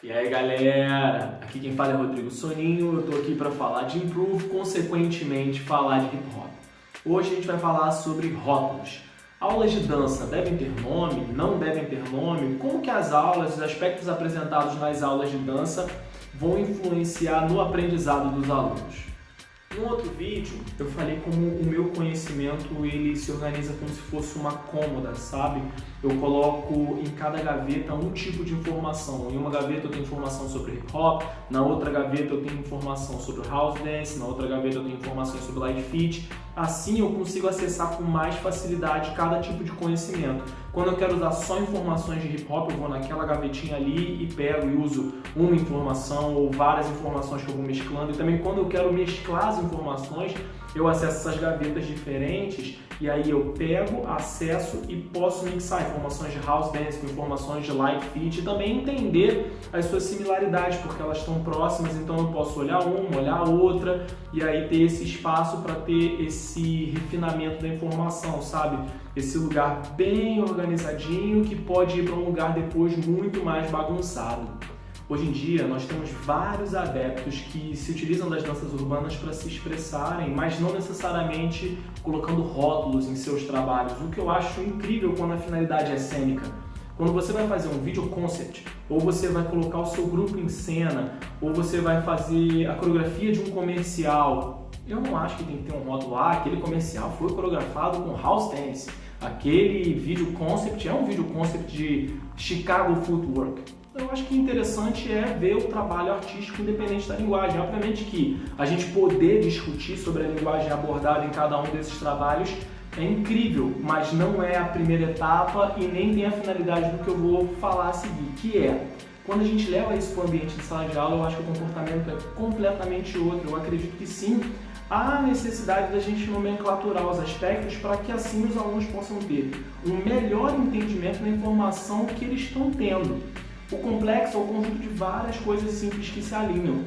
E aí galera, aqui quem fala é Rodrigo Soninho, eu tô aqui para falar de Improve, consequentemente falar de Hip Hop. Hoje a gente vai falar sobre rótulos. Aulas de dança devem ter nome? Não devem ter nome? Como que as aulas, os aspectos apresentados nas aulas de dança vão influenciar no aprendizado dos alunos? No outro vídeo, eu falei como o meu conhecimento ele se organiza como se fosse uma cômoda, sabe? Eu coloco em cada gaveta um tipo de informação. Em uma gaveta eu tenho informação sobre hip hop, na outra gaveta eu tenho informação sobre house dance, na outra gaveta eu tenho informações sobre light fit. Assim eu consigo acessar com mais facilidade cada tipo de conhecimento. Quando eu quero usar só informações de hip hop, eu vou naquela gavetinha ali e pego e uso uma informação ou várias informações que eu vou mesclando. E também quando eu quero mesclar as informações, eu acesso essas gavetas diferentes e aí eu pego, acesso e posso mixar informações de house dance com informações de light fit e também entender as suas similaridades, porque elas estão próximas, então eu posso olhar uma, olhar outra e aí ter esse espaço para ter esse refinamento da informação, sabe? Esse lugar bem organizadinho que pode ir para um lugar depois muito mais bagunçado. Hoje em dia, nós temos vários adeptos que se utilizam das danças urbanas para se expressarem, mas não necessariamente colocando rótulos em seus trabalhos, o que eu acho incrível quando a finalidade é cênica. Quando você vai fazer um vídeo concept, ou você vai colocar o seu grupo em cena, ou você vai fazer a coreografia de um comercial, eu não acho que tem que ter um rótulo, aquele comercial foi coreografado com house dance, aquele vídeo concept é um vídeo concept de Chicago Footwork. Eu acho que interessante é ver o trabalho artístico independente da linguagem. Obviamente que a gente poder discutir sobre a linguagem abordada em cada um desses trabalhos é incrível, mas não é a primeira etapa e nem tem a finalidade do que eu vou falar a seguir, que é quando a gente leva isso para o ambiente de sala de aula, eu acho que o comportamento é completamente outro. Eu acredito que sim, há necessidade da gente nomenclaturar os aspectos para que assim os alunos possam ter um melhor entendimento da informação que eles estão tendo. O complexo é o conjunto de várias coisas simples que se alinham.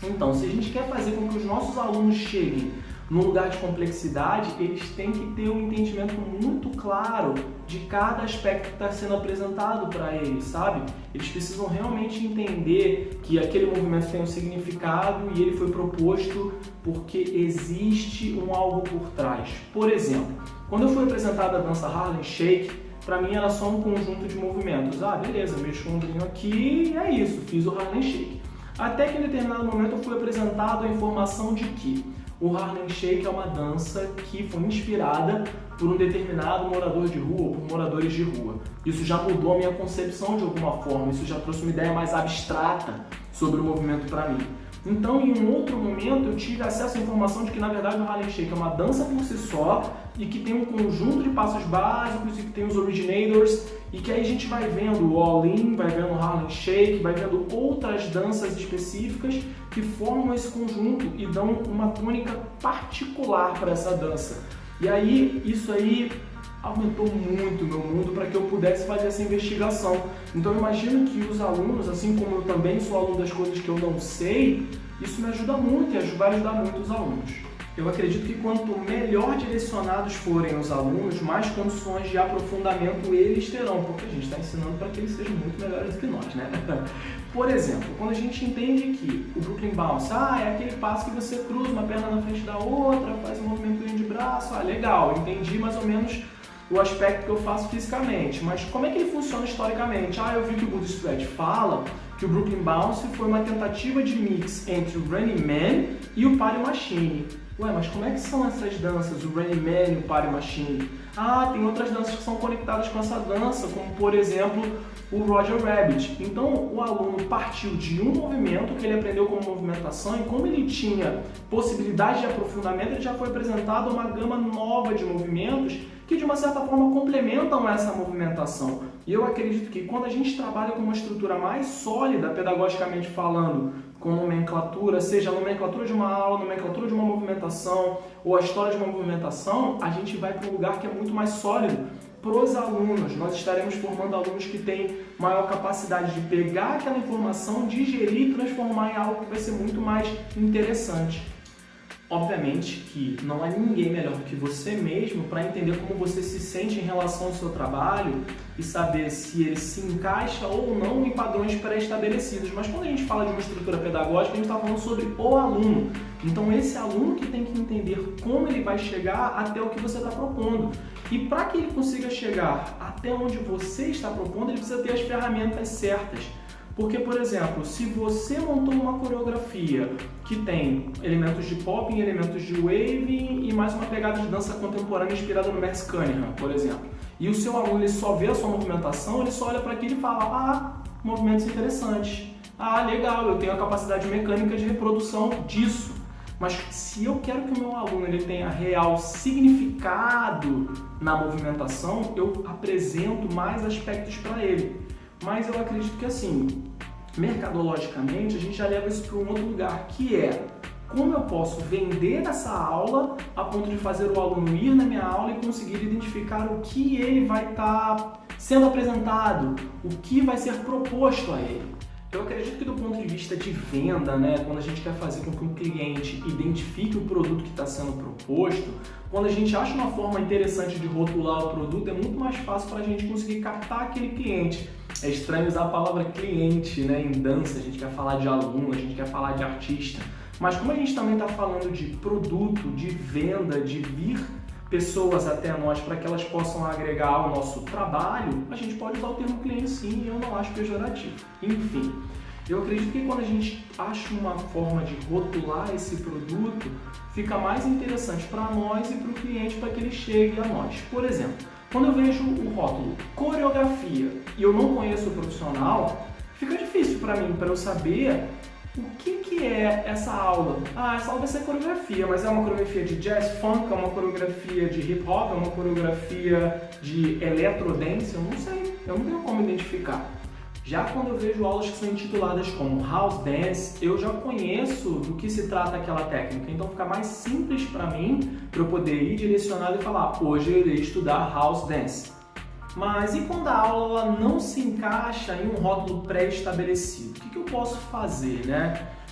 Então, se a gente quer fazer com que os nossos alunos cheguem num lugar de complexidade, eles têm que ter um entendimento muito claro de cada aspecto que está sendo apresentado para eles, sabe? Eles precisam realmente entender que aquele movimento tem um significado e ele foi proposto porque existe um algo por trás. Por exemplo, quando eu fui apresentada a dança Harlem Shake, para mim era só um conjunto de movimentos. Beleza, mexo o ombrinho aqui e é isso, fiz o Harlem Shake. Até que em determinado momento eu fui apresentado a informação de que o Harlem Shake é uma dança que foi inspirada por um determinado morador de rua ou por moradores de rua. Isso já mudou a minha concepção de alguma forma, isso já trouxe uma ideia mais abstrata sobre o movimento para mim. Então, em um outro momento, eu tive acesso à informação de que, na verdade, o Harlem Shake é uma dança por si só e que tem um conjunto de passos básicos e que tem os originators e que aí a gente vai vendo o all-in, vai vendo o Harlem Shake, vai vendo outras danças específicas que formam esse conjunto e dão uma tônica particular para essa dança. E aí, isso aí aumentou muito o meu mundo para que eu pudesse fazer essa investigação. Então eu imagino que os alunos, assim como eu também sou aluno das coisas que eu não sei, isso me ajuda muito e vai ajudar muito os alunos. Eu acredito que quanto melhor direcionados forem os alunos, mais condições de aprofundamento eles terão, porque a gente está ensinando para que eles sejam muito melhores do que nós, né? Por exemplo, quando a gente entende que o Brooklyn Bounce, é aquele passo que você cruza uma perna na frente da outra, faz um movimento de braço, legal, entendi mais ou menos o aspecto que eu faço fisicamente, mas como é que ele funciona historicamente? Eu vi que o Buddhist Thread fala que o Brooklyn Bounce foi uma tentativa de mix entre o Running Man e o Party Machine. Mas como é que são essas danças, o Running Man e o Party Machine? Tem outras danças que são conectadas com essa dança, como por exemplo o Roger Rabbit. Então o aluno partiu de um movimento que ele aprendeu como movimentação e como ele tinha possibilidade de aprofundamento, ele já foi apresentado uma gama nova de movimentos que de uma certa forma complementam essa movimentação. E eu acredito que quando a gente trabalha com uma estrutura mais sólida, pedagogicamente falando, com nomenclatura, seja a nomenclatura de uma aula, nomenclatura de uma movimentação ou a história de uma movimentação, a gente vai para um lugar que é muito mais sólido para os alunos. Nós estaremos formando alunos que têm maior capacidade de pegar aquela informação, digerir e transformar em algo que vai ser muito mais interessante. Obviamente que não há ninguém melhor do que você mesmo para entender como você se sente em relação ao seu trabalho e saber se ele se encaixa ou não em padrões pré-estabelecidos. Mas quando a gente fala de uma estrutura pedagógica, a gente está falando sobre o aluno. Então esse aluno que tem que entender como ele vai chegar até o que você está propondo. E para que ele consiga chegar até onde você está propondo, ele precisa ter as ferramentas certas. Porque, por exemplo, se você montou uma coreografia que tem elementos de popping, elementos de waving e mais uma pegada de dança contemporânea inspirada no Merce Cunningham, por exemplo, e o seu aluno ele só vê a sua movimentação, ele só olha para aquilo e fala: movimentos interessantes, legal, eu tenho a capacidade mecânica de reprodução disso. Mas se eu quero que o meu aluno ele tenha real significado na movimentação, eu apresento mais aspectos para ele. Mas eu acredito que assim, mercadologicamente, a gente já leva isso para um outro lugar, que é como eu posso vender essa aula a ponto de fazer o aluno ir na minha aula e conseguir identificar o que ele vai estar sendo apresentado, o que vai ser proposto a ele. Eu acredito que do ponto de vista de venda, quando a gente quer fazer com que um cliente identifique o produto que está sendo proposto, quando a gente acha uma forma interessante de rotular o produto, é muito mais fácil para a gente conseguir captar aquele cliente. É estranho usar a palavra cliente em dança, a gente quer falar de aluno, a gente quer falar de artista, mas como a gente também está falando de produto, de venda, de vir pessoas até nós para que elas possam agregar ao nosso trabalho, a gente pode usar o termo cliente sim, e eu não acho pejorativo. Enfim, eu acredito que quando a gente acha uma forma de rotular esse produto, fica mais interessante para nós e para o cliente para que ele chegue a nós. Por exemplo, quando eu vejo o rótulo coreografia e eu não conheço o profissional, fica difícil para mim, para eu saber o que é essa aula. Essa aula vai ser coreografia, mas é uma coreografia de jazz funk, é uma coreografia de hip hop, é uma coreografia de electrodance, eu não sei, eu não tenho como identificar. Já quando eu vejo aulas que são intituladas como House Dance, eu já conheço do que se trata aquela técnica, então fica mais simples para mim, para eu poder ir direcionado e falar: hoje eu irei estudar House Dance. Mas e quando a aula ela não se encaixa em um rótulo pré-estabelecido? O que eu posso fazer,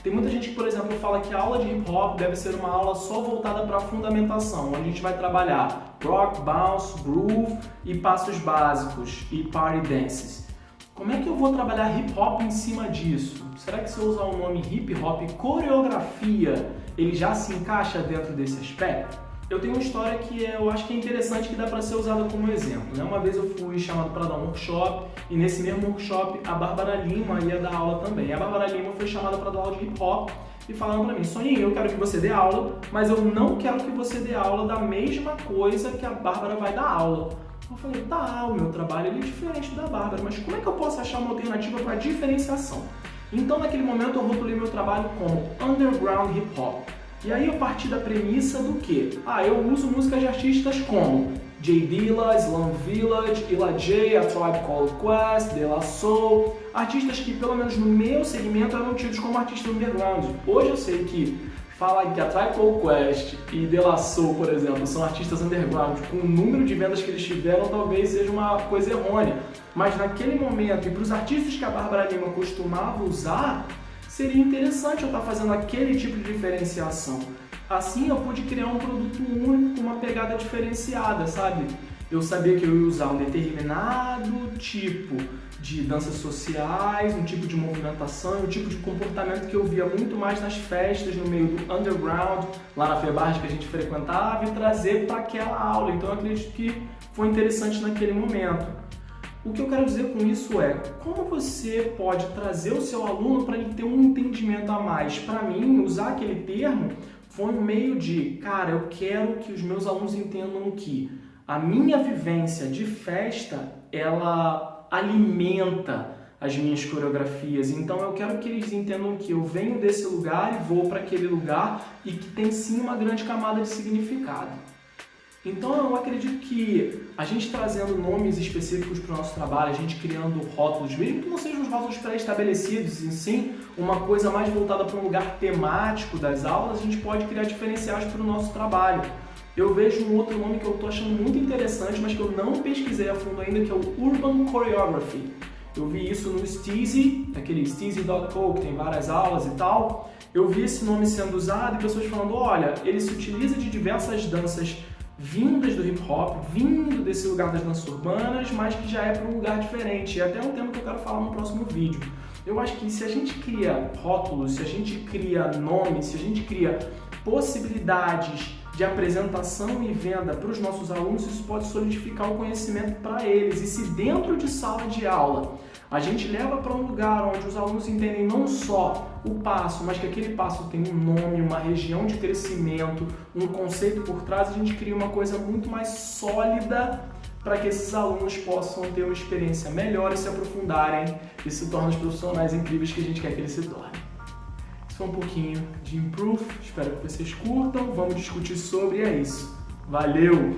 Tem muita gente que, por exemplo, fala que a aula de hip hop deve ser uma aula só voltada para a fundamentação, onde a gente vai trabalhar rock, bounce, groove e passos básicos e party dances. Como é que eu vou trabalhar hip hop em cima disso? Será que se eu usar o nome hip hop coreografia, ele já se encaixa dentro desse aspecto? Eu tenho uma história que eu acho que é interessante, que dá para ser usada como exemplo. Uma vez eu fui chamado para dar um workshop e nesse mesmo workshop a Bárbara Lima ia dar aula também. A Bárbara Lima foi chamada para dar aula de hip hop e falaram para mim: Soninho, eu quero que você dê aula, mas eu não quero que você dê aula da mesma coisa que a Bárbara vai dar aula. Eu falei: o meu trabalho é diferente da Bárbara, mas como é que eu posso achar uma alternativa para diferenciação? Então naquele momento eu rotulei meu trabalho como Underground Hip Hop. E aí eu parti da premissa do que? Eu uso músicas de artistas como J Dilla, Slum Village, Illa J, A Tribe Called Quest, De La Soul, artistas que pelo menos no meu segmento eram tidos como artistas underground. Hoje eu sei que falar que A Tribe Called Quest e De La Soul, por exemplo, são artistas underground, com o número de vendas que eles tiveram talvez seja uma coisa errônea. Mas naquele momento, e para os artistas que a Bárbara Lima costumava usar, seria interessante eu estar fazendo aquele tipo de diferenciação. Assim eu pude criar um produto único com uma pegada diferenciada, sabe? Eu sabia que eu ia usar um determinado tipo de danças sociais, um tipo de movimentação, um tipo de comportamento que eu via muito mais nas festas, no meio do underground, lá na FEBARD que a gente frequentava, e trazer para aquela aula. Então eu acredito que foi interessante naquele momento. O que eu quero dizer com isso é, como você pode trazer o seu aluno para ele ter um entendimento a mais? Para mim, usar aquele termo foi um meio de, eu quero que os meus alunos entendam que a minha vivência de festa, ela alimenta as minhas coreografias. Então eu quero que eles entendam que eu venho desse lugar e vou para aquele lugar e que tem sim uma grande camada de significado. Então eu acredito que a gente trazendo nomes específicos para o nosso trabalho, a gente criando rótulos, mesmo que não sejam os rótulos pré-estabelecidos, e sim uma coisa mais voltada para um lugar temático das aulas, a gente pode criar diferenciais para o nosso trabalho. Eu vejo um outro nome que eu estou achando muito interessante, mas que eu não pesquisei a fundo ainda, que é o Urban Choreography. Eu vi isso no Steezy, aquele steezy.co, que tem várias aulas e tal. Eu vi esse nome sendo usado e pessoas falando, olha, ele se utiliza de diversas danças vindas do hip hop, vindo desse lugar das danças urbanas, mas que já é para um lugar diferente. E até um tema que eu quero falar no próximo vídeo. Eu acho que se a gente cria rótulos, se a gente cria nomes, se a gente cria possibilidades de apresentação e venda para os nossos alunos, isso pode solidificar o conhecimento para eles. E se dentro de sala de aula a gente leva para um lugar onde os alunos entendem não só o passo, mas que aquele passo tem um nome, uma região de crescimento, um conceito por trás, a gente cria uma coisa muito mais sólida para que esses alunos possam ter uma experiência melhor e se aprofundarem e se tornem os profissionais incríveis que a gente quer que eles se tornem. Isso foi um pouquinho de Improve, espero que vocês curtam, vamos discutir sobre, e é isso. Valeu!